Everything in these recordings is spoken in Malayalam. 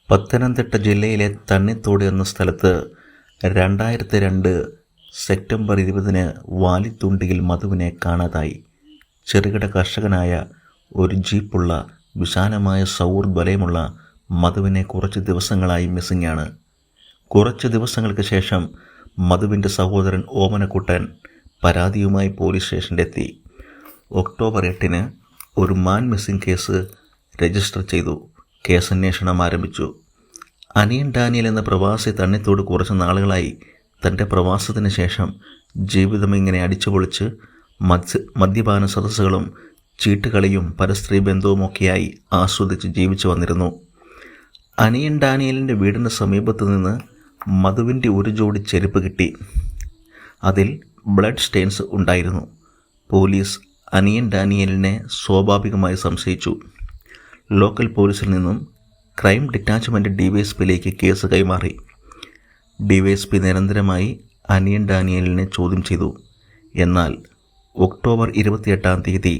പത്തനംതിട്ട ജില്ലയിലെ തണ്ണിത്തോട് എന്ന സ്ഥലത്ത് 2002 സെപ്റ്റംബർ 20-ന് വാലിത്തുണ്ടിയിൽ മധുവിനെ കാണാതായി. ചെറുകിട കർഷകനായ ഒരു ജീപ്പുള്ള വിശാലമായ സൗർ വലയമുള്ള മധുവിനെ കുറച്ച് ദിവസങ്ങളായി മിസ്സിംഗാണ്. കുറച്ച് ദിവസങ്ങൾക്ക് ശേഷം മധുവിൻ്റെ സഹോദരൻ ഓമനക്കുട്ടൻ പരാതിയുമായി പോലീസ് സ്റ്റേഷനിലെത്തി. ഒക്ടോബർ 8-ന് ഒരു മാൻ മിസ്സിംഗ് കേസ് രജിസ്റ്റർ ചെയ്തു. കേസന്വേഷണം ആരംഭിച്ചു. അനിയൻ ഡാനിയൽ എന്ന പ്രവാസി തണ്ണിത്തോട് കുറച്ച് നാളുകളായി തൻ്റെ പ്രവാസത്തിന് ശേഷം ജീവിതം ഇങ്ങനെ അടിച്ചുപൊളിച്ച് മദ്യപാന സദസ്സുകളും ചീട്ടുകളിയും പരസ്ത്രീ ബന്ധവുമൊക്കെയായി ആസ്വദിച്ച് ജീവിച്ചു വന്നിരുന്നു. അനിയൻ ഡാനിയലിൻ്റെ വീടിന് സമീപത്തു നിന്ന് മധുവിൻ്റെ ഒരു ജോഡി ചെരുപ്പ് കിട്ടി. അതിൽ ബ്ലഡ് സ്റ്റെയിൻസ് ഉണ്ടായിരുന്നു. പോലീസ് അനിയൻ ഡാനിയലിനെ സ്വാഭാവികമായി സംശയിച്ചു. ലോക്കൽ പോലീസിൽ നിന്നും ക്രൈം ഡിറ്റാച്ച്മെൻറ്റ് ഡിവൈഎസ്പിയിലേക്ക് കേസ് കൈമാറി. ഡിവൈഎസ്പി നിരന്തരമായി അനിയൻ ഡാനിയലിനെ ചോദ്യം ചെയ്തു. എന്നാൽ ഒക്ടോബർ 28-ാം തീയതി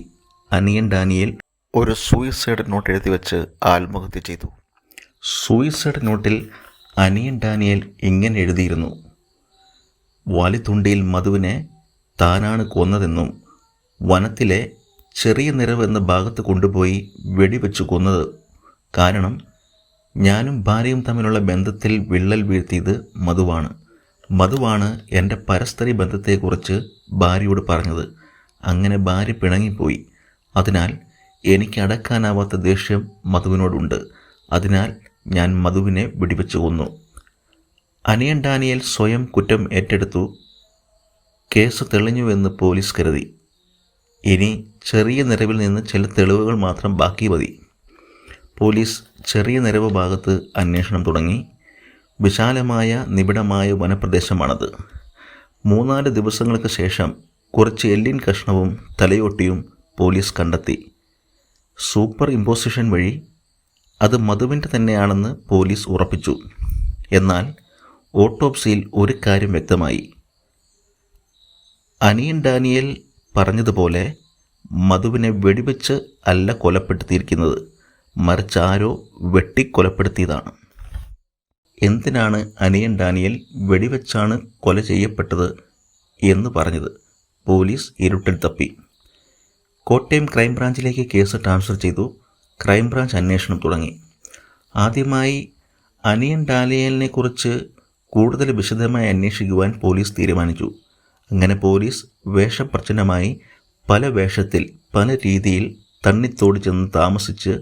അനിയൻ ഡാനിയൽ ഒരു സൂയിസൈഡ് നോട്ട് എഴുതി വെച്ച് ആത്മഹത്യ ചെയ്തു. സൂയിസൈഡ് നോട്ടിൽ അനിയൻ ഡാനിയൽ ഇങ്ങനെ എഴുതിയിരുന്നു: വാലിത്തുണ്ടിയിൽ മധുവിനെ താനാണ് കൊന്നതെന്നും വനത്തിലെ ചെറിയ നിറവ് എന്ന ഭാഗത്ത് കൊണ്ടുപോയി വെടിവെച്ച് കൊന്നത്. കാരണം ഞാനും ഭാര്യയും തമ്മിലുള്ള ബന്ധത്തിൽ വിള്ളൽ വീഴ്ത്തിയത് മധുവാണ് എൻ്റെ പരസ്പര ബന്ധത്തെക്കുറിച്ച് ഭാര്യയോട് പറഞ്ഞത്. അങ്ങനെ ഭാര്യ പിണങ്ങിപ്പോയി. അതിനാൽ എനിക്ക് അടക്കാനാവാത്ത ദേഷ്യം മധുവിനോടുണ്ട്. അതിനാൽ ഞാൻ മധുവിനെ വെടിവെച്ച് കൊന്നു. അനിയൻ ഡാനിയൽ സ്വയം കുറ്റം ഏറ്റെടുത്തു. കേസ് തെളിഞ്ഞുവെന്ന് പോലീസ് കരുതി. ഇനി ചെറിയ നിറവിൽ നിന്ന് ചില തെളിവുകൾ മാത്രം ബാക്കി മതി. പോലീസ് ചെറിയ നിറവ് ഭാഗത്ത് അന്വേഷണം തുടങ്ങി. വിശാലമായ നിബിഡമായ വനപ്രദേശമാണത്. 3-4 ദിവസങ്ങൾക്ക് ശേഷം കുറച്ച് എല്ലിൻ കഷ്ണവും തലയോട്ടിയും പോലീസ് കണ്ടെത്തി. സൂപ്പർ ഇമ്പോസിഷൻ വഴി അത് മധുവിൻ്റെ തന്നെയാണെന്ന് പോലീസ് ഉറപ്പിച്ചു. എന്നാൽ ഓട്ടോപ്സിയിൽ ഒരു കാര്യം വ്യക്തമായി. അനിയൻ ഡാനിയൽ പറഞ്ഞതുപോലെ മധുവിനെ വെടിവെച്ച് അല്ല കൊലപ്പെടുത്തിയിരിക്കുന്നത്, മറിച്ച് ആരോ വെട്ടിക്കൊലപ്പെടുത്തിയതാണ്. എന്തിനാണ് അനിയൻ ഡാനിയൽ വെടിവെച്ചാണ് കൊല ചെയ്യപ്പെട്ടത് എന്ന് പറഞ്ഞത്? പോലീസ് ഇരുട്ടിൽ തപ്പി. കോട്ടയം ക്രൈംബ്രാഞ്ചിലേക്ക് കേസ് ട്രാൻസ്ഫർ ചെയ്തു. ക്രൈംബ്രാഞ്ച് അന്വേഷണം തുടങ്ങി. ആദ്യമായി അനിയൻ ഡാനിയലിനെക്കുറിച്ച് കൂടുതൽ വിശദമായി അന്വേഷിക്കുവാൻ പോലീസ് തീരുമാനിച്ചു. അങ്ങനെ പോലീസ് വേഷപ്രച്ഛന്നമായി പല വേഷത്തിൽ പല രീതിയിൽ തണ്ണിത്തോട് ചെന്ന് താമസിച്ച്